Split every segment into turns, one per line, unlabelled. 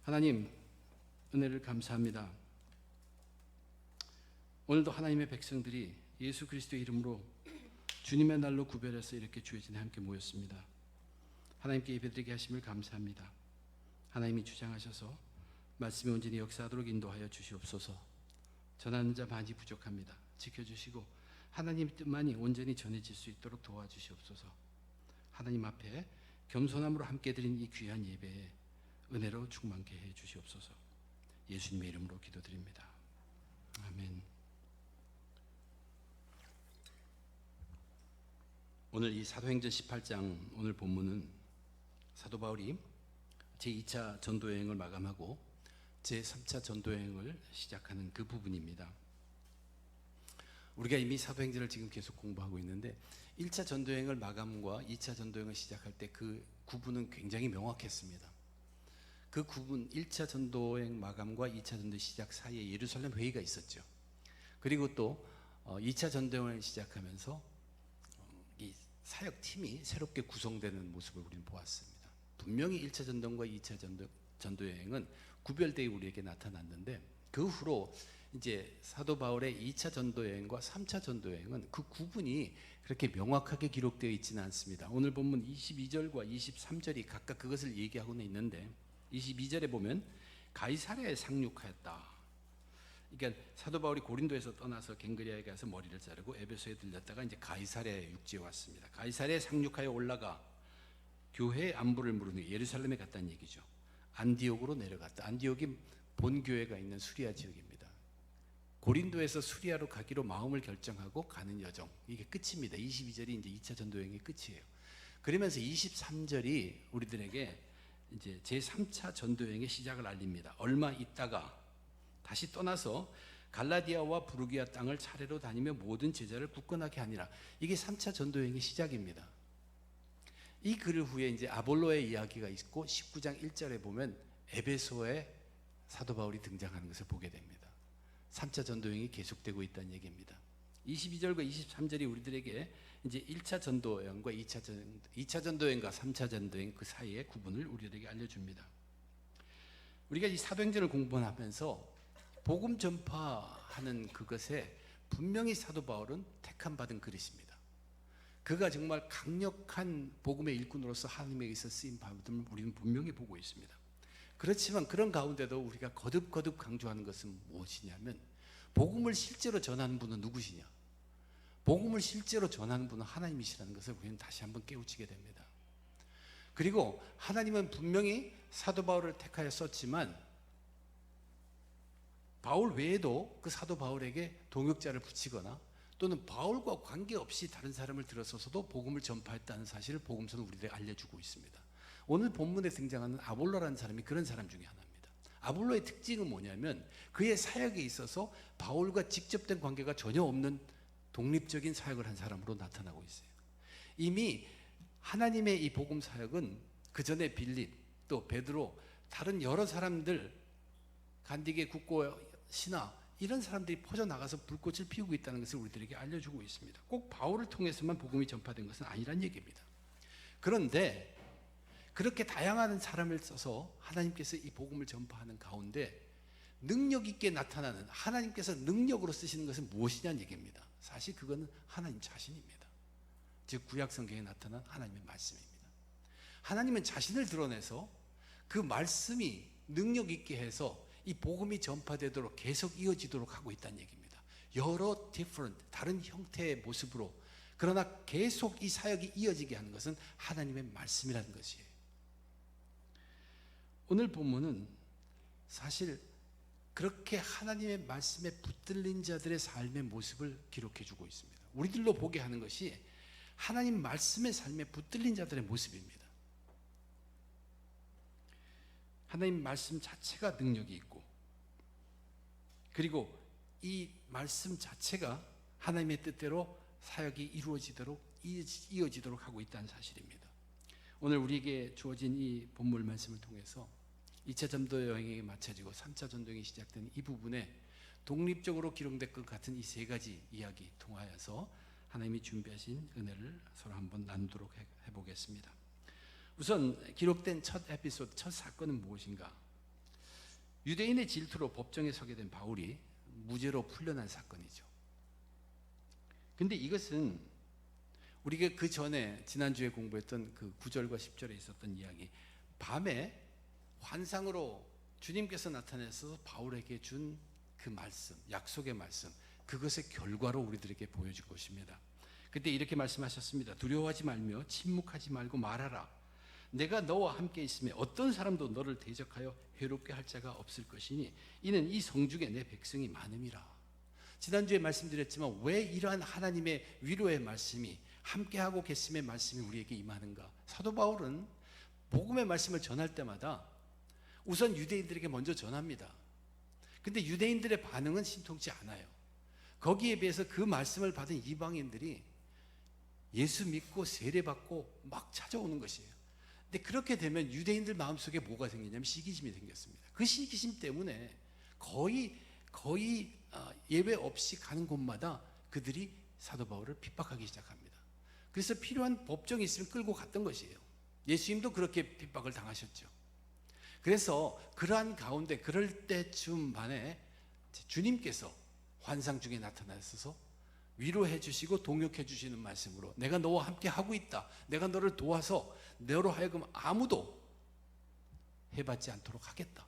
하나님, 은혜를 감사합니다. 오늘도 하나님의 백성들이 예수 그리스도의 이름으로 주님의 날로 구별해서 이렇게 주의 전에 함께 모였습니다. 하나님께 예배드리게 하심을 감사합니다. 하나님이 주장하셔서 말씀이 온전히 역사하도록 인도하여 주시옵소서. 전하는 자 많이 부족합니다. 지켜주시고 하나님 뜻만이 온전히 전해질 수 있도록 도와주시옵소서. 하나님 앞에 겸손함으로 함께 드린 이 귀한 예배에 은혜로 충만케 해 주시옵소서. 예수님의 이름으로 기도드립니다. 아멘. 오늘 이 사도행전 18장 오늘 본문은 사도 바울이 제2차 전도여행을 마감하고 제3차 전도여행을 시작하는 그 부분입니다. 우리가 이미 사도행전을 지금 계속 공부하고 있는데 1차 전도여행을 마감과 2차 전도여행을 시작할 때 그 구분은 굉장히 명확했습니다. 그 구분, 1차 전도여행 마감과 2차 전도 시작 사이에 예루살렘 회의가 있었죠. 그리고 또 2차 전도여행을 시작하면서 이 사역팀이 새롭게 구성되는 모습을 우리는 보았습니다. 분명히 1차 전도여행과 2차 전도여행은 구별되어 우리에게 나타났는데, 그 후로 이제 사도 바울의 2차 전도여행과 3차 전도여행은 그 구분이 그렇게 명확하게 기록되어 있지는 않습니다. 오늘 본문 22절과 23절이 각각 그것을 얘기하고는 있는데, 22절에 보면 가이사랴에 상륙하였다. 그러니까 사도 바울이 고린도에서 떠나서 갱그리아에 가서 머리를 자르고 에베소에 들렸다가 이제 가이사랴에 육지에 왔습니다. 가이사랴에 상륙하여 올라가 교회의 안부를 물은 후에 예루살렘에 갔다는 얘기죠. 안디옥으로 내려갔다. 안디옥이 본교회가 있는 수리아 지역입니다. 고린도에서 수리아로 가기로 마음을 결정하고 가는 여정, 이게 끝입니다. 22절이 이제 2차 전도여행의 끝이에요. 그러면서 23절이 우리들에게 이제 제3차 전도여행의 시작을 알립니다. 얼마 있다가 다시 떠나서 갈라디아와 부르기아 땅을 차례로 다니며 모든 제자를 굳건하게 하니라. 이게 3차 전도여행의 시작입니다. 이 글 후에 이제 아볼로의 이야기가 있고 19장 1절에 보면 에베소에 사도 바울이 등장하는 것을 보게 됩니다. 3차 전도여행이 계속되고 있다는 얘기입니다. 22절과 23절이 우리들에게 이제 1차 전도여행과 2차 전도여행과 3차 전도여행 그 사이의 구분을 우리들에게 알려줍니다. 우리가 이 사도행전을 공부하면서 복음 전파하는 그것에 분명히 사도 바울은 택함 받은 그릇입니다. 그가 정말 강력한 복음의 일꾼으로서 하나님에게서 쓰임 받음을 우리는 분명히 보고 있습니다. 그렇지만 그런 가운데도 우리가 거듭 강조하는 것은 무엇이냐면, 복음을 실제로 전하는 분은 누구시냐? 복음을 실제로 전하는 분은 하나님이시라는 것을 우리는 다시 한번 깨우치게 됩니다. 그리고 하나님은 분명히 사도 바울을 택하여 썼지만 바울 외에도 그 사도 바울에게 동역자를 붙이거나 또는 바울과 관계없이 다른 사람을 들어서서도 복음을 전파했다는 사실을 복음서는 우리에게 알려주고 있습니다. 오늘 본문에 등장하는 아볼로라는 사람이 그런 사람 중에 하나입니다. 아볼로의 특징은 뭐냐면 그의 사역에 있어서 바울과 직접된 관계가 전혀 없는 독립적인 사역을 한 사람으로 나타나고 있어요. 이미 하나님의 이 복음 사역은 그 전에 빌립, 또 베드로, 다른 여러 사람들, 간디게 국고 신하, 이런 사람들이 퍼져나가서 불꽃을 피우고 있다는 것을 우리들에게 알려주고 있습니다. 꼭 바울을 통해서만 복음이 전파된 것은 아니란 얘기입니다. 그런데 그렇게 다양한 사람을 써서 하나님께서 이 복음을 전파하는 가운데 능력 있게 나타나는, 하나님께서 능력으로 쓰시는 것은 무엇이냐는 얘기입니다. 사실 그거는 하나님 자신입니다. 즉 구약 성경에 나타난 하나님의 말씀입니다. 하나님은 자신을 드러내서 그 말씀이 능력 있게 해서 이 복음이 전파되도록 계속 이어지도록 하고 있다는 얘기입니다. 여러 다른 형태의 모습으로, 그러나 계속 이 사역이 이어지게 하는 것은 하나님의 말씀이라는 것이에요. 오늘 본문은 사실 그렇게 하나님의 말씀에 붙들린 자들의 삶의 모습을 기록해주고 있습니다. 우리들로 보게 하는 것이 하나님 말씀의 삶에 붙들린 자들의 모습입니다. 하나님 말씀 자체가 능력이 있고, 그리고 이 말씀 자체가 하나님의 뜻대로 사역이 이루어지도록 이어지도록 하고 있다는 사실입니다. 오늘 우리에게 주어진 이 본문 말씀을 통해서 2차 전도여행이 마쳐지고 3차 전도여행이 시작된 이 부분에 독립적으로 기록될 것 같은 이 세 가지 이야기 통하여서 하나님이 준비하신 은혜를 서로 한번 나누도록 해보겠습니다. 우선 기록된 첫 에피소드, 첫 사건은 무엇인가? 유대인의 질투로 법정에 서게 된 바울이 무죄로 풀려난 사건이죠. 근데 이것은 우리가 그 전에 지난주에 공부했던 그 9절과 10절에 있었던 이야기, 밤에 환상으로 주님께서 나타나서 바울에게 준 그 말씀, 약속의 말씀, 그것의 결과로 우리들에게 보여줄 것입니다. 그때 이렇게 말씀하셨습니다. 두려워하지 말며 침묵하지 말고 말하라. 내가 너와 함께 있으며 어떤 사람도 너를 대적하여 해롭게 할 자가 없을 것이니 이는 이 성중에 내 백성이 많음이라. 지난주에 말씀드렸지만 왜 이러한 하나님의 위로의 말씀이, 함께하고 계심의 말씀이 우리에게 임하는가? 사도 바울은 복음의 말씀을 전할 때마다 우선 유대인들에게 먼저 전합니다. 근데 유대인들의 반응은 신통치 않아요. 거기에 비해서 그 말씀을 받은 이방인들이 예수 믿고 세례받고 막 찾아오는 것이에요. 근데 그렇게 되면 유대인들 마음속에 뭐가 생기냐면 시기심이 생겼습니다. 그 시기심 때문에 거의 예외 없이 가는 곳마다 그들이 사도 바울을 핍박하기 시작합니다. 그래서 필요한 법정이 있으면 끌고 갔던 것이에요. 예수님도 그렇게 핍박을 당하셨죠. 그래서 그러한 가운데 그럴 때쯤 반에 주님께서 환상 중에 나타나셔서 위로해 주시고 동역해 주시는 말씀으로 내가 너와 함께 하고 있다. 내가 너를 도와서 너로 하여금 아무도 해받지 않도록 하겠다.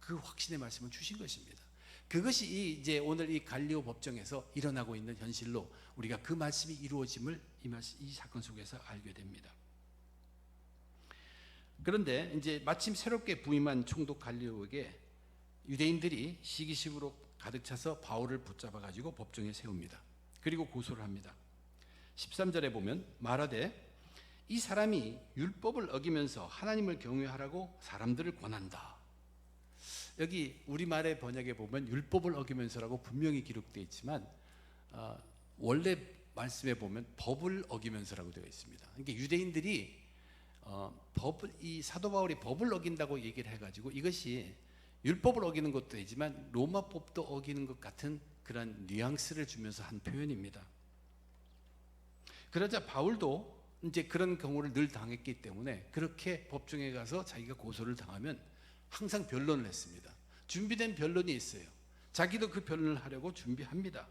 그 확신의 말씀을 주신 것입니다. 그것이 이제 오늘 이 갈리오 법정에서 일어나고 있는 현실로 우리가 그 말씀이 이루어짐을 이 사건 속에서 알게 됩니다. 그런데 이제 마침 새롭게 부임한 총독 갈리오에게 유대인들이 시기심으로 가득 차서 바울을 붙잡아 가지고 법정에 세웁니다. 그리고 고소를 합니다. 13절에 보면 말하되 이 사람이 율법을 어기면서 하나님을 경외하라고 사람들을 권한다. 여기 우리말의 번역에 보면 율법을 어기면서라고 분명히 기록되어 있지만 원래 말씀에 보면 법을 어기면서라고 되어 있습니다. 그러니까 유대인들이 이 사도 바울이 법을 어긴다고 얘기를 해가지고 이것이 율법을 어기는 것도 되지만 로마법도 어기는 것 같은 그런 뉘앙스를 주면서 한 표현입니다. 그러자 바울도 이제 그런 경우를 늘 당했기 때문에 그렇게 법정에 가서 자기가 고소를 당하면 항상 변론을 했습니다. 준비된 변론이 있어요. 자기도 그 변론을 하려고 준비합니다.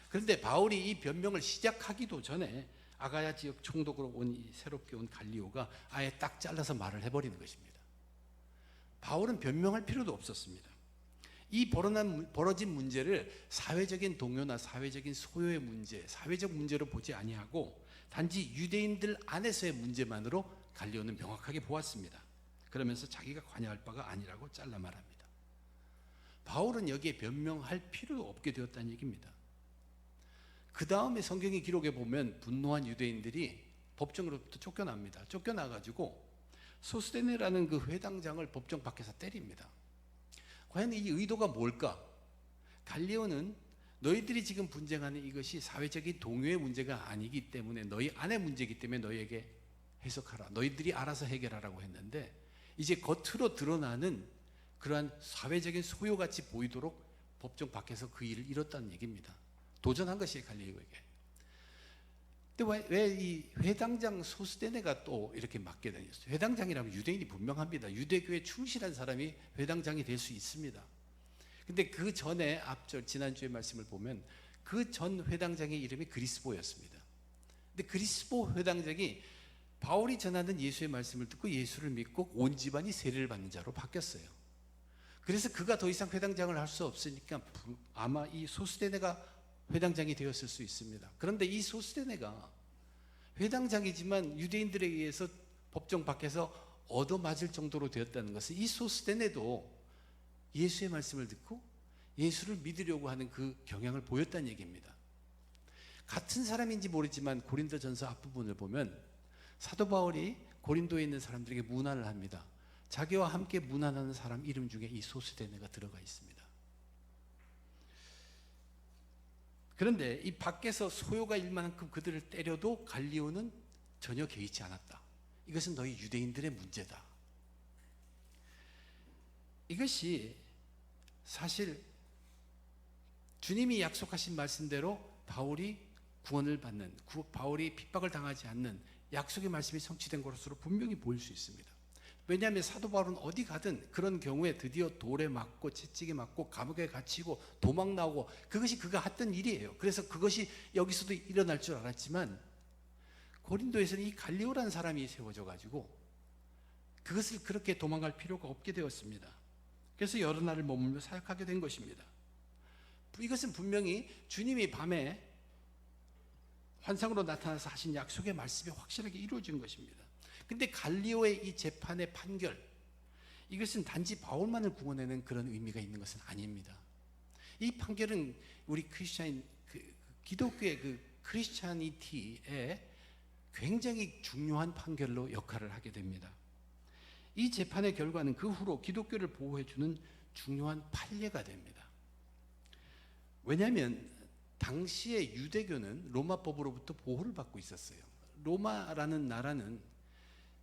그런데 바울이 이 변명을 시작하기도 전에 아가야 지역 총독으로 새롭게 온 갈리오가 아예 딱 잘라서 말을 해버리는 것입니다. 바울은 변명할 필요도 없었습니다. 이 벌어진 문제를 사회적인 동요나 사회적인 소요의 문제, 사회적 문제로 보지 아니하고 단지 유대인들 안에서의 문제만으로 갈리오는 명확하게 보았습니다. 그러면서 자기가 관여할 바가 아니라고 잘라 말합니다. 바울은 여기에 변명할 필요도 없게 되었다는 얘기입니다. 그 다음에 성경의 기록에 보면 분노한 유대인들이 법정으로부터 쫓겨납니다. 쫓겨나가지고 소스데네라는 그 회당장을 법정 밖에서 때립니다. 과연 이 의도가 뭘까? 갈리오는 너희들이 지금 분쟁하는 이것이 사회적인 동요의 문제가 아니기 때문에 너희 안의 문제이기 때문에 너희에게 해석하라. 너희들이 알아서 해결하라고 했는데 이제 겉으로 드러나는 그러한 사회적인 소요같이 보이도록 법정 밖에서 그 일을 이뤘다는 얘기입니다. 도전한 것이 갈리오에게. 근데 왜 이 회당장 소스데네가 또 이렇게 맡게 되었어요? 회당장이라면 유대인이 분명합니다. 유대교에 충실한 사람이 회당장이 될 수 있습니다. 근데 그 전에 앞절 지난주의 말씀을 보면 그 전 회당장의 이름이 그리스보였습니다. 근데 그리스보 회당장이 바울이 전하는 예수의 말씀을 듣고 예수를 믿고 온 집안이 세례를 받는 자로 바뀌었어요. 그래서 그가 더 이상 회당장을 할 수 없으니까 아마 이 소스데네가 회당장이 되었을 수 있습니다. 그런데 이 소스데네가 회당장이지만 유대인들에 의해서 법정 밖에서 얻어맞을 정도로 되었다는 것은 이 소스데네도 예수의 말씀을 듣고 예수를 믿으려고 하는 그 경향을 보였다는 얘기입니다. 같은 사람인지 모르지만 고린도전서 앞부분을 보면 사도 바울이 고린도에 있는 사람들에게 문안을 합니다. 자기와 함께 문안하는 사람 이름 중에 이 소스데네가 들어가 있습니다. 그런데 이 밖에서 소요가 일만큼 그들을 때려도 갈리오는 전혀 개의치 않았다. 이것은 너희 유대인들의 문제다. 이것이 사실 주님이 약속하신 말씀대로 바울이 구원을 받는, 바울이 핍박을 당하지 않는 약속의 말씀이 성취된 것으로 분명히 보일 수 있습니다. 왜냐하면 사도 바울은 어디 가든 그런 경우에 드디어 돌에 맞고 채찍에 맞고 감옥에 갇히고 도망 나오고 그것이 그가 했던 일이에요. 그래서 그것이 여기서도 일어날 줄 알았지만 고린도에서는 이 갈리오라는 사람이 세워져 가지고 그것을 그렇게 도망갈 필요가 없게 되었습니다. 그래서 여러 날을 머물며 사역하게 된 것입니다. 이것은 분명히 주님이 밤에 환상으로 나타나서 하신 약속의 말씀이 확실하게 이루어진 것입니다. 근데 갈리오의 이 재판의 판결, 이것은 단지 바울만을 구원하는 그런 의미가 있는 것은 아닙니다. 이 판결은 우리 기독교의 그 크리스찬이티에 굉장히 중요한 판결로 역할을 하게 됩니다. 이 재판의 결과는 그 후로 기독교를 보호해주는 중요한 판례가 됩니다. 왜냐하면 당시의 유대교는 로마법으로부터 보호를 받고 있었어요. 로마라는 나라는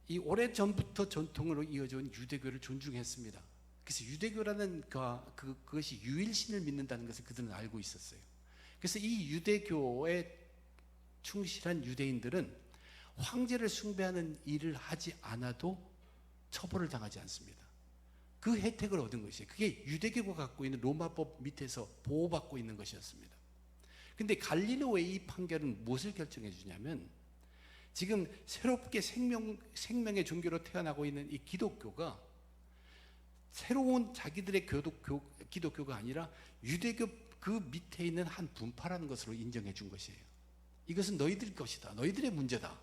이 오래전부터 전통으로 이어져 온 유대교를 존중했습니다. 그래서 유대교라는 그것이 유일신을 믿는다는 것을 그들은 알고 있었어요. 그래서 이 유대교에 충실한 유대인들은 황제를 숭배하는 일을 하지 않아도 처벌을 당하지 않습니다. 그 혜택을 얻은 것이에요. 그게 유대교가 갖고 있는 로마법 밑에서 보호받고 있는 것이었습니다. 근데 갈리오의 이 판결은 무엇을 결정해 주냐면 지금 새롭게 생명의 종교로 태어나고 있는 이 기독교가 새로운 자기들의 기독교가 아니라 유대교 그 밑에 있는 한 분파라는 것으로 인정해 준 것이에요. 이것은 너희들 것이다. 너희들의 문제다.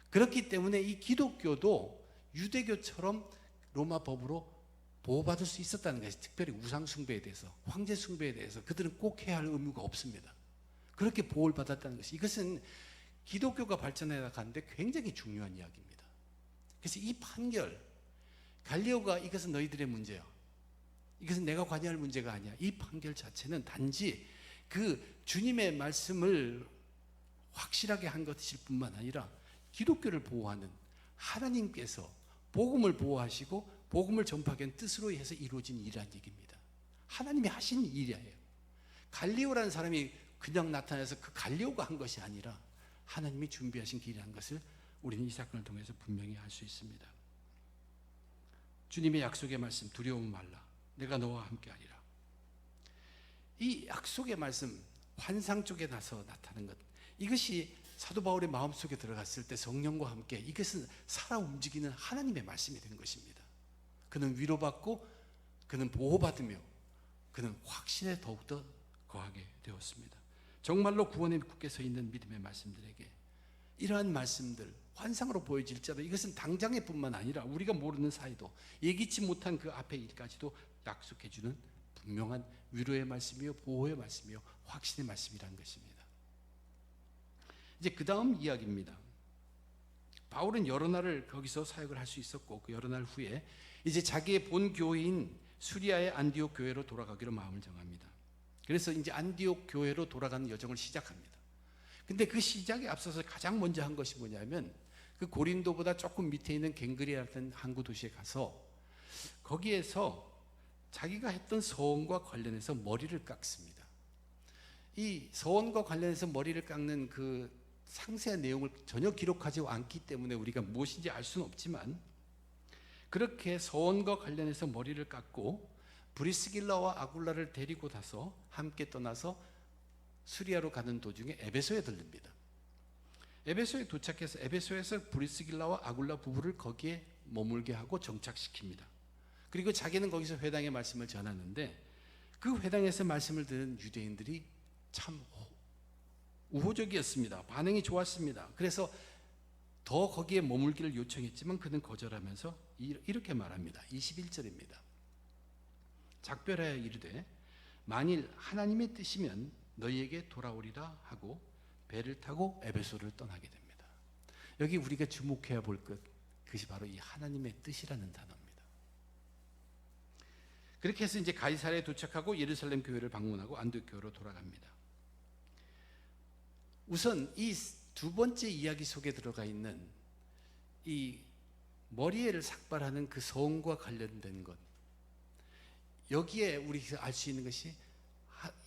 그렇기 때문에 이 기독교도 유대교처럼 로마법으로 보호받을 수 있었다는 것이, 특별히 우상 숭배에 대해서, 황제 숭배에 대해서 그들은 꼭 해야 할 의무가 없습니다. 그렇게 보호를 받았다는 것이, 이것은 기독교가 발전해 나가는데 굉장히 중요한 이야기입니다. 그래서 이 판결, 갈리오가 이것은 너희들의 문제야, 이것은 내가 관여할 문제가 아니야, 이 판결 자체는 단지 그 주님의 말씀을 확실하게 한 것일 뿐만 아니라 기독교를 보호하는 하나님께서 복음을 보호하시고 복음을 전파하는 뜻으로 해서 이루어진 일이라는 얘기입니다. 하나님이 하신 일이에요. 갈리오라는 사람이 그냥 나타나서 그 갈리오가 한 것이 아니라 하나님이 준비하신 길이라는 것을 우리는 이 사건을 통해서 분명히 알 수 있습니다. 주님의 약속의 말씀, 두려움 말라, 내가 너와 함께하리라. 이 약속의 말씀, 환상 쪽에 나서 나타나는 것, 이것이 사도 바울의 마음속에 들어갔을 때 성령과 함께 이것은 살아 움직이는 하나님의 말씀이 된 것입니다. 그는 위로받고 그는 보호받으며 그는 확신에 더욱더 거하게 되었습니다. 정말로 구원에 굳게 서 있는 믿음의 말씀들에게 이러한 말씀들, 환상으로 보여질지라도 이것은 당장의 뿐만 아니라 우리가 모르는 사이도, 예기치 못한 그 앞의 일까지도 약속해주는 분명한 위로의 말씀이요, 보호의 말씀이요, 확신의 말씀이라는 것입니다. 이제 그 다음 이야기입니다. 바울은 여러 날을 거기서 사역을 할 수 있었고 그 여러 날 후에 이제 자기의 본 교회인 수리아의 안디옥 교회로 돌아가기로 마음을 정합니다. 그래서 이제 안디옥 교회로 돌아가는 여정을 시작합니다. 근데 그 시작에 앞서서 가장 먼저 한 것이 뭐냐면 그 고린도보다 조금 밑에 있는 갱그리아라는 항구 도시에 가서 거기에서 자기가 했던 서원과 관련해서 머리를 깎습니다. 이 서원과 관련해서 머리를 깎는 그 상세한 내용을 전혀 기록하지 않기 때문에 우리가 무엇인지 알 수는 없지만 그렇게 서원과 관련해서 머리를 깎고 브리스길라와 아굴라를 데리고 가서 함께 떠나서 수리아로 가는 도중에 에베소에 들릅니다. 에베소에 도착해서 에베소에서 브리스길라와 아굴라 부부를 거기에 머물게 하고 정착시킵니다. 그리고 자기는 거기서 회당의 말씀을 전하는데 그 회당에서 말씀을 듣는 유대인들이 참 우호적이었습니다. 반응이 좋았습니다. 그래서 더 거기에 머물기를 요청했지만 그는 거절하면서 이렇게 말합니다. 21절입니다. 작별하여 이르되 만일 하나님의 뜻이면 너희에게 돌아오리라 하고 배를 타고 에베소를 떠나게 됩니다. 여기 우리가 주목해야 볼 그것이 바로 이 하나님의 뜻이라는 단어입니다. 그렇게 해서 이제 가이사랴에 도착하고 예루살렘 교회를 방문하고 안디옥 교회로 돌아갑니다. 우선 이 두 번째 이야기 속에 들어가 있는 이 머리에를 삭발하는 그 서원과 관련된 것, 여기에 우리가 알 수 있는 것이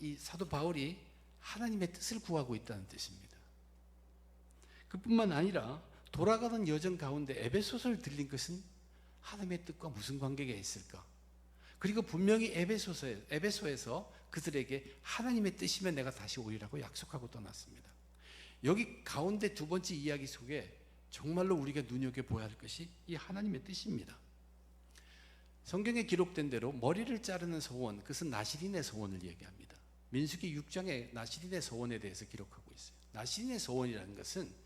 이 사도 바울이 하나님의 뜻을 구하고 있다는 뜻입니다. 그뿐만 아니라 돌아가는 여정 가운데 에베소서를 들린 것은 하나님의 뜻과 무슨 관계가 있을까? 그리고 분명히 에베소에서 그들에게 하나님의 뜻이면 내가 다시 오리라고 약속하고 떠났습니다. 여기 가운데 두 번째 이야기 속에 정말로 우리가 눈여겨보아야 할 것이 이 하나님의 뜻입니다. 성경에 기록된 대로 머리를 자르는 소원, 그것은 나실인의 소원을 얘기합니다. 민수기 6장에 나실인의 소원에 대해서 기록하고 있어요. 나실인의 소원이라는 것은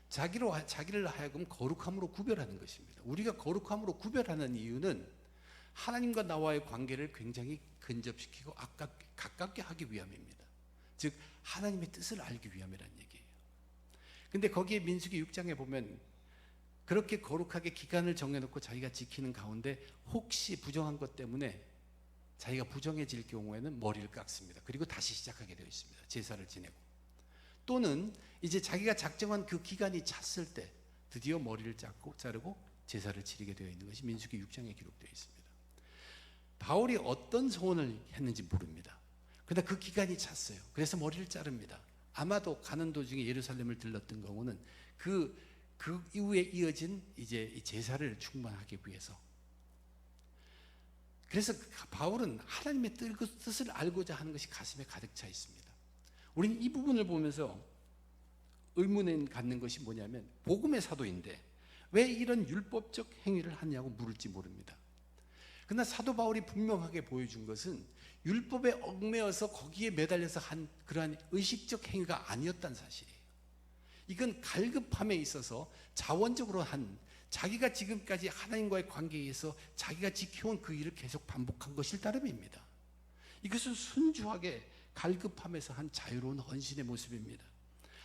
자기를 하여금 거룩함으로 구별하는 것입니다. 우리가 거룩함으로 구별하는 이유는 하나님과 나와의 관계를 굉장히 근접시키고 가깝게 하기 위함입니다. 즉 하나님의 뜻을 알기 위함이라는 얘기예요. 근데 거기에 민수기 6장에 보면 그렇게 거룩하게 기간을 정해놓고 자기가 지키는 가운데 혹시 부정한 것 때문에 자기가 부정해질 경우에는 머리를 깎습니다. 그리고 다시 시작하게 되어 있습니다. 제사를 지내고. 또는 이제 자기가 작정한 그 기간이 찼을 때 드디어 머리를 자르고 제사를 치르게 되어 있는 것이 민수기 6장에 기록되어 있습니다. 바울이 어떤 소원을 했는지 모릅니다. 그러나 그 기간이 찼어요. 그래서 머리를 자릅니다. 아마도 가는 도중에 예루살렘을 들렀던 경우는 그 이후에 이어진 이제 이 제사를 충만하기 위해서. 그래서 바울은 하나님의 뜻을 알고자 하는 것이 가슴에 가득 차 있습니다. 우리는 이 부분을 보면서 의문을 갖는 것이 뭐냐면 복음의 사도인데 왜 이런 율법적 행위를 하냐고 물을지 모릅니다. 그러나 사도 바울이 분명하게 보여준 것은 율법에 얽매여서 거기에 매달려서 한 그러한 의식적 행위가 아니었다는 사실이에요. 이건 갈급함에 있어서 자원적으로 한 자기가 지금까지 하나님과의 관계에서 자기가 지켜온 그 일을 계속 반복한 것일 따름입니다. 이것은 순수하게 갈급함에서 한 자유로운 헌신의 모습입니다.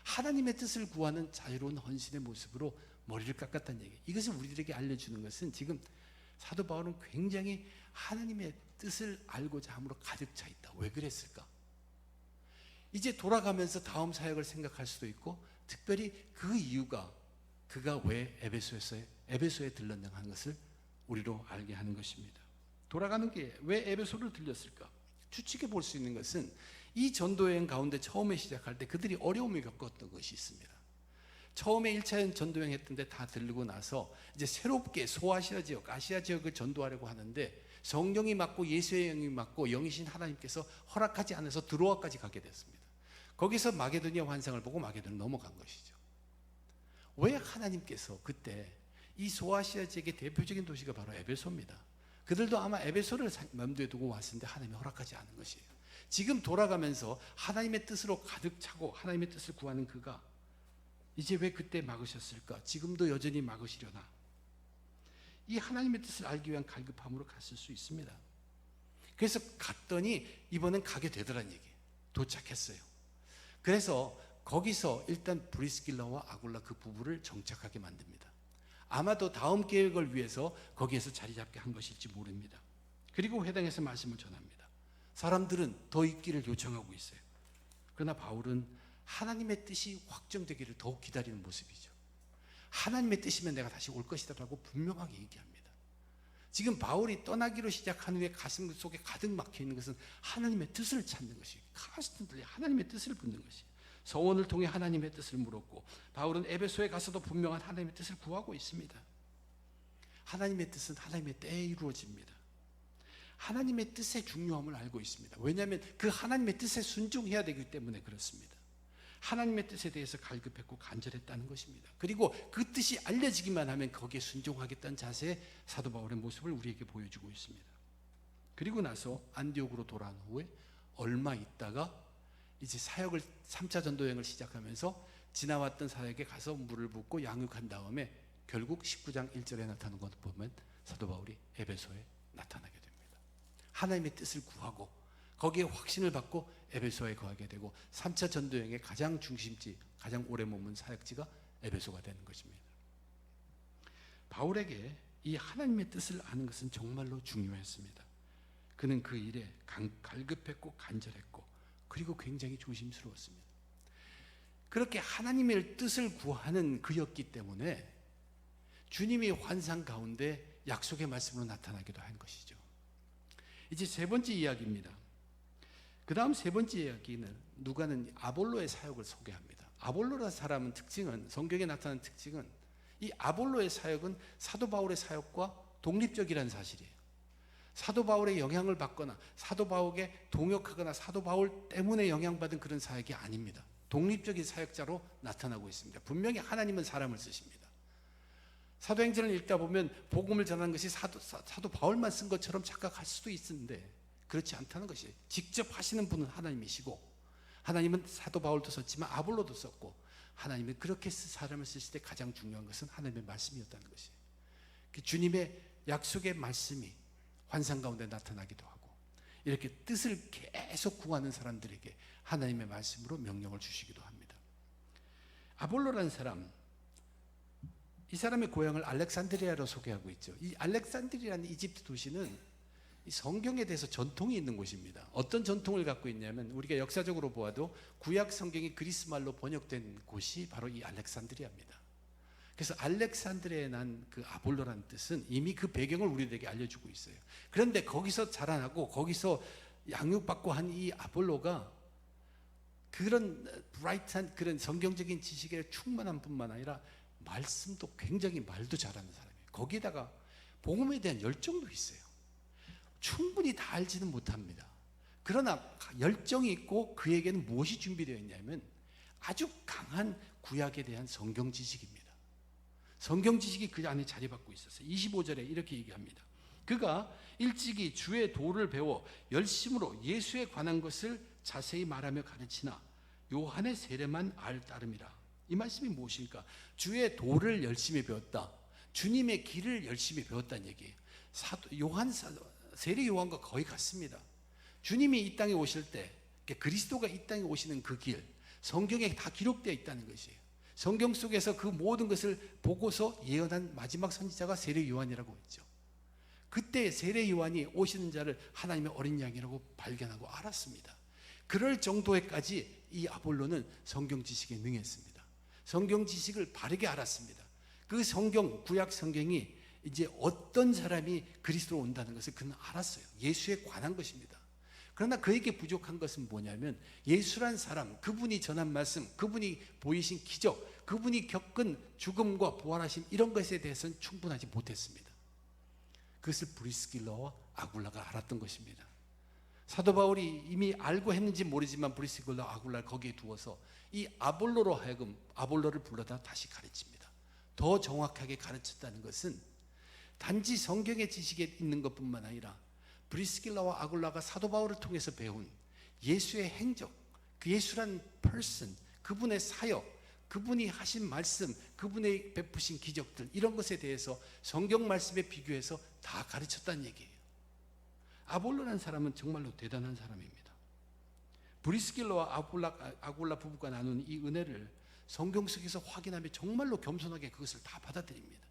하나님의 뜻을 구하는 자유로운 헌신의 모습으로 머리를 깎았다는 얘기예요. 이것을 우리들에게 알려주는 것은 지금 사도 바울은 굉장히 하나님의 뜻을 알고자 함으로 가득 차 있다. 왜 그랬을까? 이제 돌아가면서 다음 사역을 생각할 수도 있고 특별히 그 이유가 그가 왜 에베소에 들렀는가 하는 것을 우리로 알게 하는 것입니다. 돌아가는 게 왜 에베소를 들렸을까? 추측해 볼 수 있는 것은 이 전도여행 가운데 처음에 시작할 때 그들이 어려움을 겪었던 것이 있습니다. 처음에 1차 전도여행 했던 데 다 들르고 나서 이제 새롭게 소아시아 지역, 아시아 지역을 전도하려고 하는데 성령이 맞고 예수의 영이 맞고 영이신 하나님께서 허락하지 않아서 드로아까지 가게 됐습니다. 거기서 마게도니아 환상을 보고 마게도니아 넘어간 것이죠. 왜 하나님께서 그때 이 소아시아 지역의 대표적인 도시가 바로 에베소입니다. 그들도 아마 에베소를 염두에 두고 왔는데 하나님이 허락하지 않은 것이에요. 지금 돌아가면서 하나님의 뜻으로 가득 차고 하나님의 뜻을 구하는 그가 이제 왜 그때 막으셨을까? 지금도 여전히 막으시려나? 이 하나님의 뜻을 알기 위한 갈급함으로 갔을 수 있습니다. 그래서 갔더니 이번엔 가게 되더란 얘기예요. 도착했어요. 그래서 거기서 일단 브리스길라와 아굴라 그 부부를 정착하게 만듭니다. 아마도 다음 계획을 위해서 거기에서 자리 잡게 한 것일지 모릅니다. 그리고 회당에서 말씀을 전합니다. 사람들은 더 있기를 요청하고 있어요. 그러나 바울은 하나님의 뜻이 확정되기를 더욱 기다리는 모습이죠. 하나님의 뜻이면 내가 다시 올 것이다라고 분명하게 얘기합니다. 지금 바울이 떠나기로 시작한 후에 가슴 속에 가득 막혀 있는 것은 하나님의 뜻을 찾는 것이에요. 카스트들이 하나님의 뜻을 붙는 것이에요. 서원을 통해 하나님의 뜻을 물었고 바울은 에베소에 가서도 분명한 하나님의 뜻을 구하고 있습니다. 하나님의 뜻은 하나님의 때에 이루어집니다. 하나님의 뜻의 중요함을 알고 있습니다. 왜냐하면 그 하나님의 뜻에 순종해야 되기 때문에 그렇습니다. 하나님의 뜻에 대해서 갈급했고 간절했다는 것입니다. 그리고 그 뜻이 알려지기만 하면 거기에 순종하겠다는 자세의 사도 바울의 모습을 우리에게 보여주고 있습니다. 그리고 나서 안디옥으로 돌아온 후에 얼마 있다가 이제 사역을 3차 전도여행을 시작하면서 지나왔던 사역에 가서 물을 붓고 양육한 다음에 결국 19장 1절에 나타나는 것을 보면 사도 바울이 에베소에 나타나게 됩니다. 하나님의 뜻을 구하고 거기에 확신을 받고 에베소에 거하게 되고 3차 전도여행의 가장 중심지, 가장 오래 머문 사역지가 에베소가 되는 것입니다. 바울에게 이 하나님의 뜻을 아는 것은 정말로 중요했습니다. 그는 그 일에 갈급했고 간절했고 그리고 굉장히 조심스러웠습니다. 그렇게 하나님의 뜻을 구하는 그였기 때문에 주님이 환상 가운데 약속의 말씀으로 나타나기도 한 것이죠. 이제 세 번째 이야기입니다. 그 다음 세 번째 이야기는 누가는 아볼로의 사역을 소개합니다. 아볼로라는 사람은 성경에 나타나는 특징은 이 아볼로의 사역은 사도 바울의 사역과 독립적이라는 사실이에요. 사도 바울의 영향을 받거나 사도 바울에게 동역하거나 사도 바울 때문에 영향받은 그런 사역이 아닙니다. 독립적인 사역자로 나타나고 있습니다. 분명히 하나님은 사람을 쓰십니다. 사도행전을 읽다 보면 복음을 전하는 것이 사도 바울만 쓴 것처럼 착각할 수도 있는데 그렇지 않다는 것이, 직접 하시는 분은 하나님이시고, 하나님은 사도 바울도 썼지만 아볼로도 썼고, 하나님은 그렇게 사람을 쓰실 때 가장 중요한 것은 하나님의 말씀이었다는 것이에요. 주님의 약속의 말씀이 환상 가운데 나타나기도 하고, 이렇게 뜻을 계속 구하는 사람들에게 하나님의 말씀으로 명령을 주시기도 합니다. 아볼로라는 사람, 이 사람의 고향을 알렉산드리아로 소개하고 있죠. 이 알렉산드리아라는 이집트 도시는 이 성경에 대해서 전통이 있는 곳입니다. 어떤 전통을 갖고 있냐면, 우리가 역사적으로 보아도 구약 성경이 그리스 말로 번역된 곳이 바로 이 알렉산드리아입니다. 그래서 알렉산드리아에 난 그 아볼로라는 뜻은 이미 그 배경을 우리들에게 알려주고 있어요. 그런데 거기서 자라나고 거기서 양육받고 한 이 아볼로가 그런 브라이트한 그런 성경적인 지식에 충만한 뿐만 아니라 말씀도 굉장히 말도 잘하는 사람이에요. 거기에다가 복음에 대한 열정도 있어요. 충분히 다 알지는 못합니다. 그러나 열정이 있고 그에게는 무엇이 준비되어 있냐면 아주 강한 구약에 대한 성경 지식입니다. 성경 지식이 그 안에 자리받고 있었어요. 25절에 이렇게 얘기합니다. 그가 일찍이 주의 도를 배워 열심으로 예수에 관한 것을 자세히 말하며 가르치나 요한의 세례만 알 따름이라. 이 말씀이 무엇일까? 주의 도를 열심히 배웠다. 주님의 길을 열심히 배웠다는 얘기예요. 세례 요한과 거의 같습니다. 주님이 이 땅에 오실 때, 그리스도가 이 땅에 오시는 그 길, 성경에 다 기록되어 있다는 것이에요. 성경 속에서 그 모든 것을 보고서 예언한 마지막 선지자가 세례 요한이라고 했죠. 그때 세례 요한이 오시는 자를 하나님의 어린 양이라고 발견하고 알았습니다. 그럴 정도에까지 이 아볼로는 성경 지식에 능했습니다. 성경 지식을 바르게 알았습니다. 그 성경, 구약 성경이 이제 어떤 사람이 그리스도로 온다는 것을 그는 알았어요. 예수에 관한 것입니다. 그러나 그에게 부족한 것은 뭐냐면 예수란 사람, 그분이 전한 말씀, 그분이 보이신 기적, 그분이 겪은 죽음과 부활하심, 이런 것에 대해서는 충분하지 못했습니다. 그것을 브리스길라와 아굴라가 알았던 것입니다. 사도 바울이 이미 알고 했는지 모르지만 브리스길라와 아굴라를 거기에 두어서 이 아볼로로 하여금 아볼로를 불러다 다시 가르칩니다. 더 정확하게 가르쳤다는 것은 단지 성경의 지식에 있는 것뿐만 아니라 브리스길라와 아굴라가 사도 바울을 통해서 배운 예수의 행적, 그 예수란 person, 그분의 사역, 그분이 하신 말씀, 그분의 베푸신 기적들, 이런 것에 대해서 성경 말씀에 비교해서 다 가르쳤다는 얘기예요. 아볼로라는 사람은 정말로 대단한 사람입니다. 브리스길라와 아굴라 부부가 나눈 이 은혜를 성경 속에서 확인하며 정말로 겸손하게 그것을 다 받아들입니다.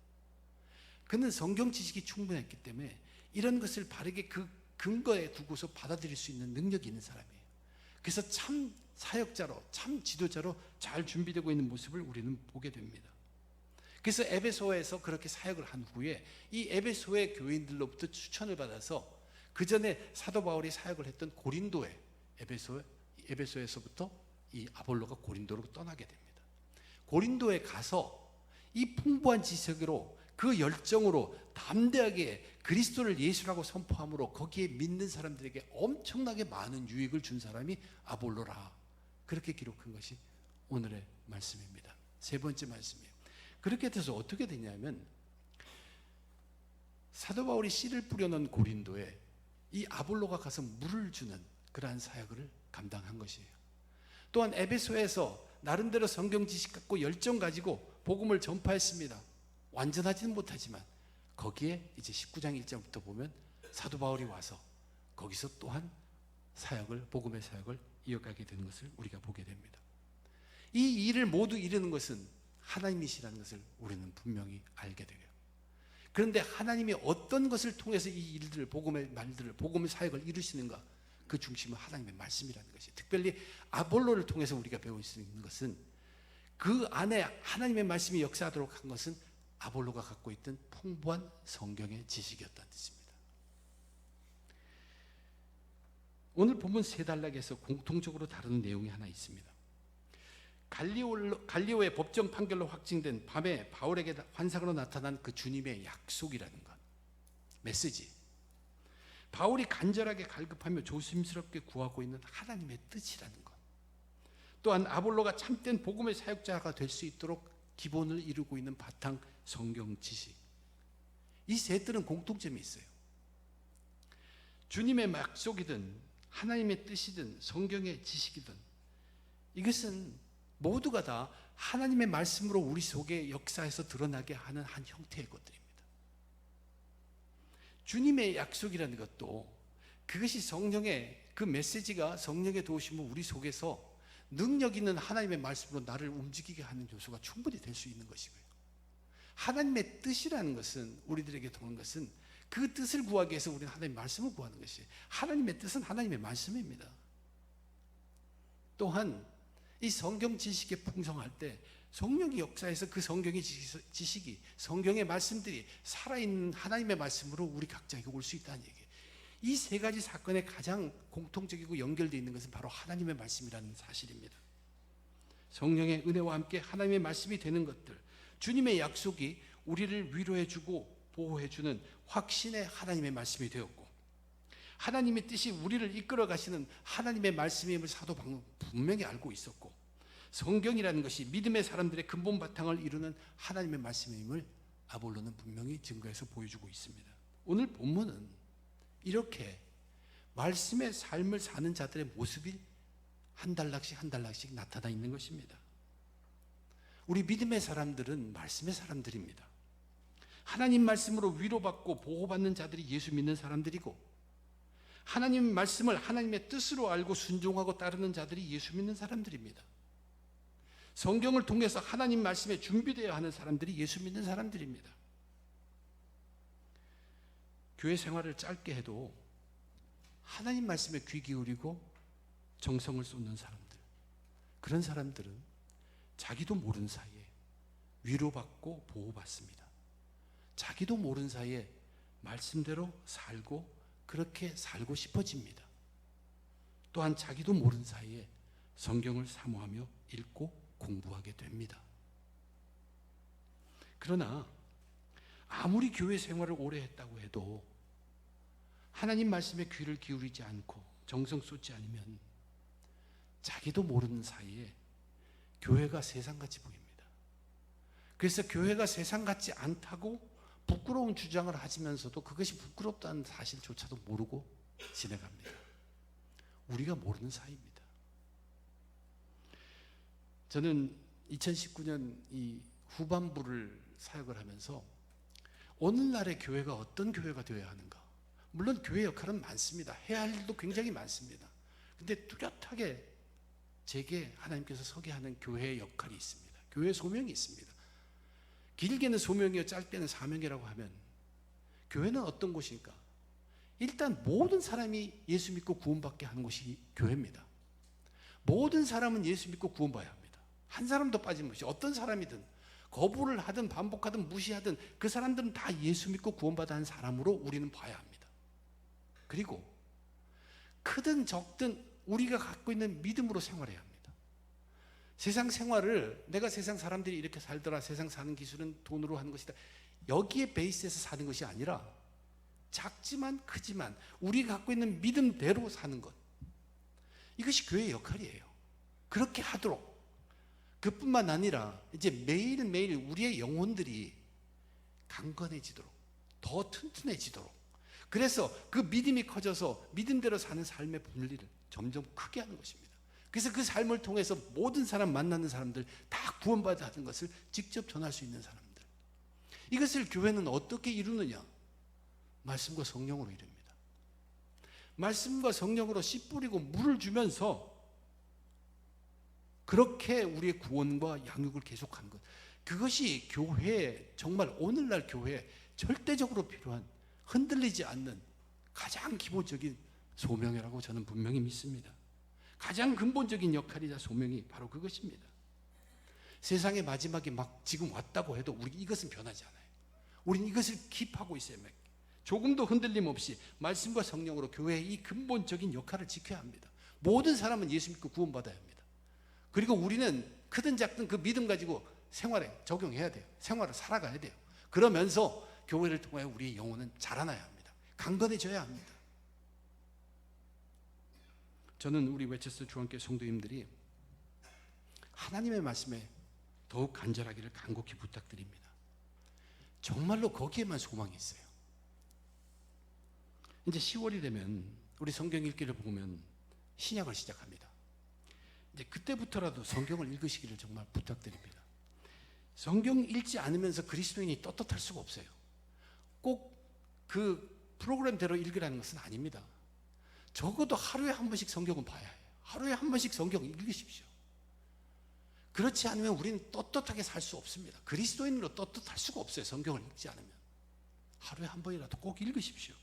그는 성경 지식이 충분했기 때문에 이런 것을 바르게 그 근거에 두고서 받아들일 수 있는 능력이 있는 사람이에요. 그래서 참 사역자로, 참 지도자로 잘 준비되고 있는 모습을 우리는 보게 됩니다. 그래서 에베소에서 그렇게 사역을 한 후에 이 에베소의 교인들로부터 추천을 받아서 그 전에 사도 바울이 사역을 했던 고린도에, 에베소에서부터 이 아볼로가 고린도로 떠나게 됩니다. 고린도에 가서 이 풍부한 지식으로, 그 열정으로 담대하게 그리스도를 예수라고 선포함으로 거기에 믿는 사람들에게 엄청나게 많은 유익을 준 사람이 아볼로라. 그렇게 기록한 것이 오늘의 말씀입니다. 세 번째 말씀이에요. 그렇게 돼서 어떻게 되냐면 사도 바울이 씨를 뿌려놓은 고린도에 이 아볼로가 가서 물을 주는 그러한 사역을 감당한 것이에요. 또한 에베소에서 나름대로 성경 지식 갖고 열정 가지고 복음을 전파했습니다. 완전하지는 못하지만 거기에 이제 19장 1절부터 보면 사도 바울이 와서 거기서 또한 사역을, 복음의 사역을 이어가게 되는 것을 우리가 보게 됩니다. 이 일을 모두 이루는 것은 하나님이시라는 것을 우리는 분명히 알게 돼요. 그런데 하나님이 어떤 것을 통해서 이 일들을, 복음의 말들을, 복음의 사역을 이루시는가? 그 중심은 하나님의 말씀이라는 것이, 특별히 아볼로를 통해서 우리가 배울 수 있는 것은 그 안에 하나님의 말씀이 역사하도록 한 것은 아볼로가 갖고 있던 풍부한 성경의 지식이었다는 뜻입니다. 오늘 본문 세 단락에서 공통적으로 다루는 내용이 하나 있습니다. 갈리오의 법정 판결로 확증된 밤에 바울에게 환상으로 나타난 그 주님의 약속이라는 것.
메시지. 바울이 간절하게 갈급하며 조심스럽게 구하고 있는 하나님의 뜻이라는 것. 또한 아볼로가 참된 복음의 사역자가 될 수 있도록 기본을 이루고 있는 바탕 성경 지식. 이 셋들은 공통점이 있어요. 주님의 약속이든 하나님의 뜻이든 성경의 지식이든 이것은 모두가 다 하나님의 말씀으로 우리 속에 역사에서 드러나게 하는 한 형태의 것들입니다. 주님의 약속이라는 것도 그것이 성령의 그 메시지가 성령의 도우심으로 우리 속에서 능력 있는 하나님의 말씀으로 나를 움직이게 하는 요소가 충분히 될 수 있는 것이고요. 하나님의 뜻이라는 것은 우리들에게 도는 것은 그 뜻을 구하기 위해서 우리는 하나님의 말씀을 구하는 것이에요. 하나님의 뜻은 하나님의 말씀입니다. 또한 이 성경 지식에 풍성할 때 성령의 역사에서 그 성경의 지식이 성경의 말씀들이 살아있는 하나님의 말씀으로 우리 각자에게 올 수 있다는 얘기예요. 이 세 가지 사건에 가장 공통적이고 연결되어 있는 것은 바로 하나님의 말씀이라는 사실입니다. 성령의 은혜와 함께 하나님의 말씀이 되는 것들, 주님의 약속이 우리를 위로해주고 보호해주는 확신의 하나님의 말씀이 되었고, 하나님의 뜻이 우리를 이끌어 가시는 하나님의 말씀임을 사도 바울은 분명히 알고 있었고, 성경이라는 것이 믿음의 사람들의 근본 바탕을 이루는 하나님의 말씀임을 아볼로는 분명히 증거해서 보여주고 있습니다. 오늘 본문은 이렇게 말씀의 삶을 사는 자들의 모습이 한 단락씩 한 단락씩 나타나 있는 것입니다. 우리 믿음의 사람들은 말씀의 사람들입니다. 하나님 말씀으로 위로받고 보호받는 자들이 예수 믿는 사람들이고, 하나님 말씀을 하나님의 뜻으로 알고 순종하고 따르는 자들이 예수 믿는 사람들입니다. 성경을 통해서 하나님 말씀에 준비되어야 하는 사람들이 예수 믿는 사람들입니다. 교회 생활을 짧게 해도 하나님 말씀에 귀 기울이고 정성을 쏟는 사람들, 그런 사람들은 자기도 모르는 사이에 위로받고 보호받습니다. 자기도 모르는 사이에 말씀대로 살고 그렇게 살고 싶어집니다. 또한 자기도 모르는 사이에 성경을 사모하며 읽고 공부하게 됩니다. 그러나 아무리 교회 생활을 오래 했다고 해도 하나님 말씀에 귀를 기울이지 않고 정성 쏟지 않으면 자기도 모르는 사이에 교회가 세상같이 보입니다. 그래서 교회가 세상 같지 않다고 부끄러운 주장을 하시면서도 그것이 부끄럽다는 사실조차도 모르고 지내갑니다. 우리가 모르는 사이입니다. 저는 2019년 이 후반부를 사역을 하면서 오늘날의 교회가 어떤 교회가 되어야 하는가, 물론 교회 역할은 많습니다. 해야 할 일도 굉장히 많습니다. 근데 뚜렷하게 제게 하나님께서 서게 하는 교회의 역할이 있습니다. 교회의 소명이 있습니다. 길게는 소명이요 짧게는 사명이라고 하면 교회는 어떤 곳일까? 일단 모든 사람이 예수 믿고 구원받게 하는 곳이 교회입니다. 모든 사람은 예수 믿고 구원받아야 합니다. 한 사람도 빠짐없이 어떤 사람이든 거부를 하든 반복하든 무시하든 그 사람들은 다 예수 믿고 구원받아 한 사람으로 우리는 봐야 합니다. 그리고 크든 적든 우리가 갖고 있는 믿음으로 생활해야 합니다. 세상 생활을 내가 세상 사람들이 이렇게 살더라, 세상 사는 기술은 돈으로 하는 것이다, 여기에 베이스에서 사는 것이 아니라 작지만 크지만 우리가 갖고 있는 믿음대로 사는 것, 이것이 교회의 역할이에요. 그렇게 하도록, 그뿐만 아니라 이제 매일매일 우리의 영혼들이 강건해지도록, 더 튼튼해지도록, 그래서 그 믿음이 커져서 믿음대로 사는 삶의 분리를 점점 크게 하는 것입니다. 그래서 그 삶을 통해서 모든 사람, 만나는 사람들 다 구원받아야 하는 것을 직접 전할 수 있는 사람들, 이것을 교회는 어떻게 이루느냐? 말씀과 성령으로 이룹니다. 말씀과 성령으로 씨 뿌리고 물을 주면서 그렇게 우리의 구원과 양육을 계속하는 것, 그것이 교회에, 정말 오늘날 교회에 절대적으로 필요한, 흔들리지 않는 가장 기본적인 소명이라고 저는 분명히 믿습니다. 가장 근본적인 역할이자 소명이 바로 그것입니다. 세상의 마지막이 막 지금 왔다고 해도 우리 이것은 변하지 않아요. 우리는 이것을 킵하고 있어요. 조금도 흔들림 없이 말씀과 성령으로 교회의 이 근본적인 역할을 지켜야 합니다. 모든 사람은 예수 믿고 구원받아야 합니다. 그리고 우리는 크든 작든 그 믿음 가지고 생활에 적용해야 돼요. 생활을 살아가야 돼요. 그러면서 교회를 통해 우리의 영혼은 자라나야 합니다. 강건해져야 합니다. 저는 우리 웨체스터 중앙교회 성도님들이 하나님의 말씀에 더욱 간절하기를 간곡히 부탁드립니다. 정말로 거기에만 소망이 있어요. 이제 10월이 되면 우리 성경 읽기를 보면 신약을 시작합니다. 이제 그때부터라도 성경을 읽으시기를 정말 부탁드립니다. 성경 읽지 않으면서 그리스도인이 떳떳할 수가 없어요. 꼭 그 프로그램대로 읽으라는 것은 아닙니다. 적어도 하루에 한 번씩 성경은 봐야 해요. 하루에 한 번씩 성경 읽으십시오. 그렇지 않으면 우리는 떳떳하게 살 수 없습니다. 그리스도인으로 떳떳할 수가 없어요. 성경을 읽지 않으면. 하루에 한 번이라도 꼭 읽으십시오.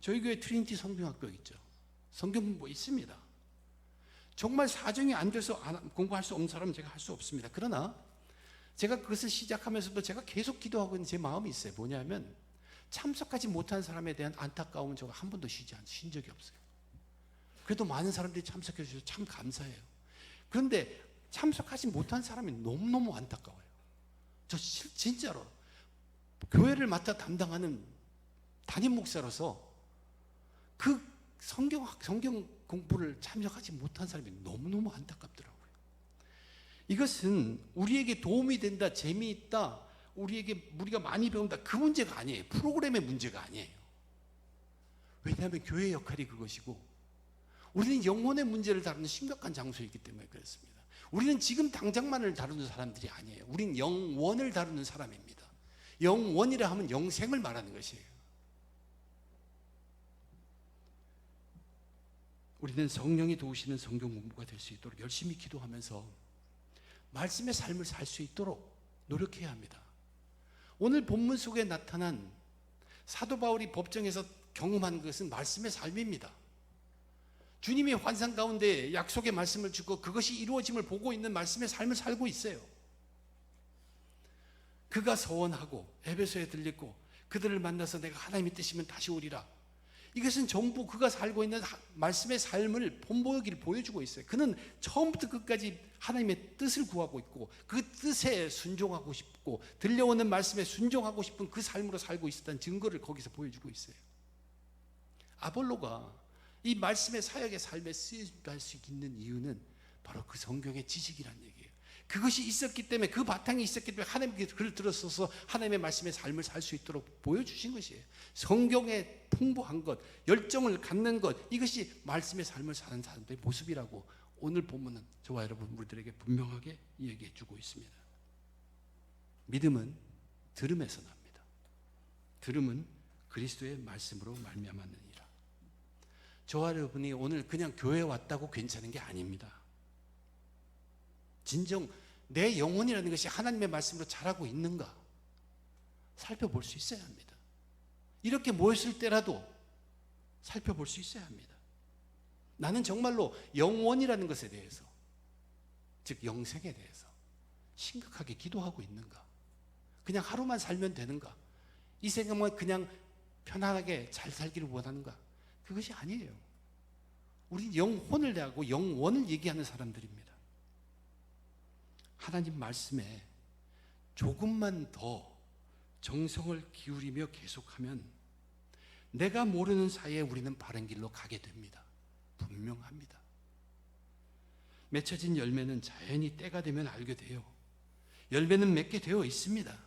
저희 교회 트리니티 성경학교 있죠. 성경 공부 있습니다. 정말 사정이 안 돼서 공부할 수 없는 사람은 제가 할 수 없습니다. 그러나 제가 그것을 시작하면서도 제가 계속 기도하고 있는 제 마음이 있어요. 뭐냐면 참석하지 못한 사람에 대한 안타까움은 제가 한 번도 쉰 적이 없어요. 그래도 많은 사람들이 참석해 주셔서 참 감사해요. 그런데 참석하지 못한 사람이 너무너무 안타까워요. 저 진짜로 교회를 맡아 담당하는 담임 목사로서 그 성경 공부를 참석하지 못한 사람이 너무너무 안타깝더라고요. 이것은 우리에게 도움이 된다, 재미있다, 우리가 많이 배운다, 그 문제가 아니에요. 프로그램의 문제가 아니에요. 왜냐하면 교회의 역할이 그것이고 우리는 영혼의 문제를 다루는 심각한 장소이기 때문에 그렇습니다. 우리는 지금 당장만을 다루는 사람들이 아니에요. 우리는 영원을 다루는 사람입니다. 영원이라 하면 영생을 말하는 것이에요. 우리는 성령이 도우시는 성경 공부가 될 수 있도록 열심히 기도하면서 말씀의 삶을 살 수 있도록 노력해야 합니다. 오늘 본문 속에 나타난 사도 바울이 법정에서 경험한 것은 말씀의 삶입니다. 주님이 환상 가운데 약속의 말씀을 주고 그것이 이루어짐을 보고 있는 말씀의 삶을 살고 있어요. 그가 서원하고 에베소에 들렸고 그들을 만나서 내가 하나님의 뜻이면 다시 오리라. 이것은 전부 그가 살고 있는 말씀의 삶을 본보기를 보여주고 있어요. 그는 처음부터 끝까지 하나님의 뜻을 구하고 있고 그 뜻에 순종하고 싶고 들려오는 말씀에 순종하고 싶은 그 삶으로 살고 있었다는 증거를 거기서 보여주고 있어요. 아볼로가 이 말씀의 사역의 삶에 쓰여질 수 있는 이유는 바로 그 성경의 지식이라는 얘기예요. 그것이 있었기 때문에, 그 바탕이 있었기 때문에 하나님께 글을 들었어서 하나님의 말씀의 삶을 살 수 있도록 보여주신 것이에요. 성경의 풍부한 것, 열정을 갖는 것, 이것이 말씀의 삶을 사는 사람들의 모습이라고 오늘 본문은 저와 여러분 우리들에게 분명하게 얘기해 주고 있습니다. 믿음은 들음에서 납니다. 들음은 그리스도의 말씀으로 말미암았느니라. 저와 여러분이 오늘 그냥 교회에 왔다고 괜찮은 게 아닙니다. 진정 내 영혼이라는 것이 하나님의 말씀으로 자라고 있는가 살펴볼 수 있어야 합니다. 이렇게 모였을 때라도 살펴볼 수 있어야 합니다. 나는 정말로 영원이라는 것에 대해서, 즉 영생에 대해서 심각하게 기도하고 있는가? 그냥 하루만 살면 되는가? 이 생각만 그냥 편안하게 잘 살기를 원하는가? 그것이 아니에요. 우리는 영혼을 대하고 영원을 얘기하는 사람들입니다. 하나님 말씀에 조금만 더 정성을 기울이며 계속하면 내가 모르는 사이에 우리는 바른 길로 가게 됩니다. 분명합니다. 맺혀진 열매는 자연히 때가 되면 알게 돼요. 열매는 맺게 되어 있습니다.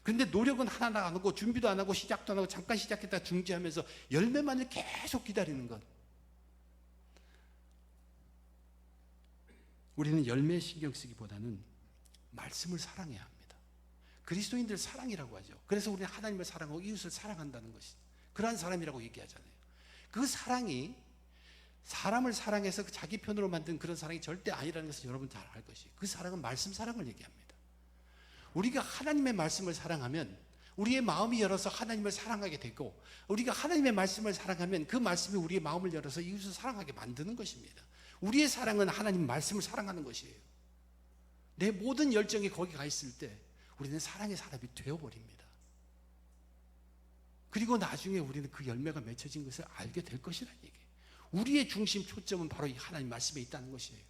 그런데 노력은 하나도 안 하고 준비도 안 하고 시작도 안 하고 잠깐 시작했다가 중지하면서 열매만을 계속 기다리는 것, 우리는 열매에 신경 쓰기보다는 말씀을 사랑해야 합니다. 그리스도인들 사랑이라고 하죠. 그래서 우리는 하나님을 사랑하고 이웃을 사랑한다는 것이 그러한 사람이라고 얘기하잖아요. 그 사랑이 사람을 사랑해서 자기 편으로 만든 그런 사랑이 절대 아니라는 것을 여러분 잘 알 것이에요. 그 사랑은 말씀 사랑을 얘기합니다. 우리가 하나님의 말씀을 사랑하면 우리의 마음이 열어서 하나님을 사랑하게 되고, 우리가 하나님의 말씀을 사랑하면 그 말씀이 우리의 마음을 열어서 이웃을 사랑하게 만드는 것입니다. 우리의 사랑은 하나님 말씀을 사랑하는 것이에요. 내 모든 열정이 거기 가 있을 때 우리는 사랑의 사람이 되어버립니다. 그리고 나중에 우리는 그 열매가 맺혀진 것을 알게 될 것이라는 얘기예요. 우리의 중심 초점은 바로 이 하나님 말씀에 있다는 것이에요.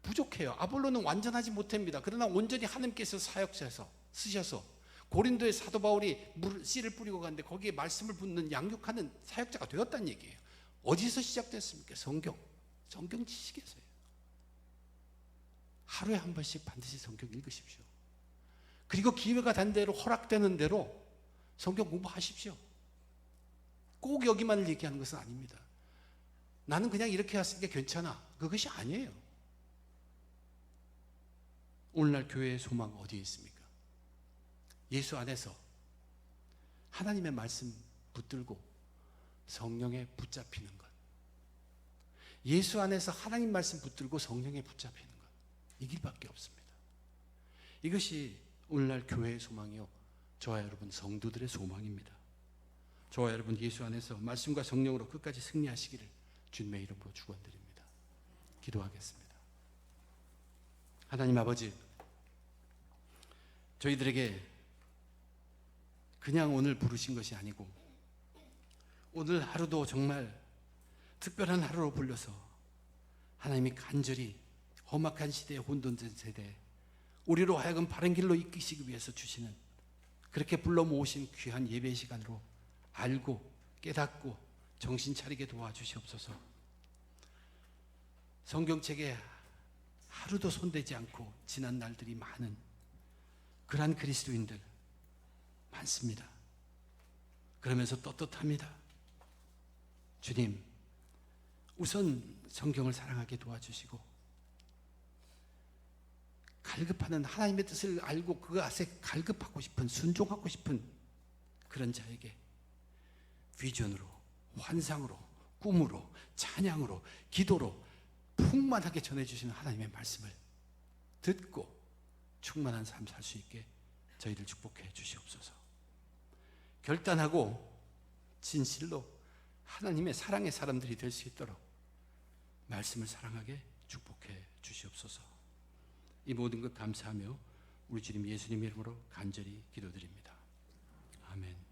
부족해요. 아볼로는 완전하지 못합니다. 그러나 온전히 하나님께서 사역자에서 쓰셔서 고린도의 사도 바울이 씨를 뿌리고 갔는데 거기에 말씀을 붓는 양육하는 사역자가 되었다는 얘기예요. 어디서 시작됐습니까? 성경 지식에서요. 하루에 한 번씩 반드시 성경 읽으십시오. 그리고 기회가 단 대로 허락되는 대로 성경 공부하십시오. 꼭 여기만을 얘기하는 것은 아닙니다. 나는 그냥 이렇게 했으니까 괜찮아. 그것이 아니에요. 오늘날 교회의 소망 어디에 있습니까? 예수 안에서 하나님의 말씀 붙들고 성령에 붙잡히는 것. 예수 안에서 하나님 말씀 붙들고 성령에 붙잡히는 것. 이 길밖에 없습니다. 이것이 오늘날 교회의 소망이요, 저와 여러분 성도들의 소망입니다. 저와 여러분 예수 안에서 말씀과 성령으로 끝까지 승리하시기를 주님의 이름으로 축원드립니다. 기도하겠습니다. 하나님 아버지, 저희들에게 그냥 오늘 부르신 것이 아니고 오늘 하루도 정말 특별한 하루로 불러서 하나님이 간절히 험악한 시대에 혼돈된 세대에 우리로 하여금 바른 길로 이끄시기 위해서 주시는, 그렇게 불러 모으신 귀한 예배 시간으로 알고 깨닫고 정신 차리게 도와주시옵소서. 성경책에 하루도 손대지 않고 지난 날들이 많은 그러한 그리스도인들 많습니다. 그러면서 떳떳합니다. 주님, 우선 성경을 사랑하게 도와주시고 갈급하는 하나님의 뜻을 알고 그 앞에 갈급하고 싶은, 순종하고 싶은 그런 자에게 비전으로, 환상으로, 꿈으로, 찬양으로, 기도로 풍만하게 전해주시는 하나님의 말씀을 듣고 충만한 삶 살 수 있게 저희를 축복해 주시옵소서. 결단하고 진실로 하나님의 사랑의 사람들이 될 수 있도록 말씀을 사랑하게 축복해 주시옵소서. 이 모든 것 감사하며 우리 주님 예수님 이름으로 간절히 기도드립니다. 아멘.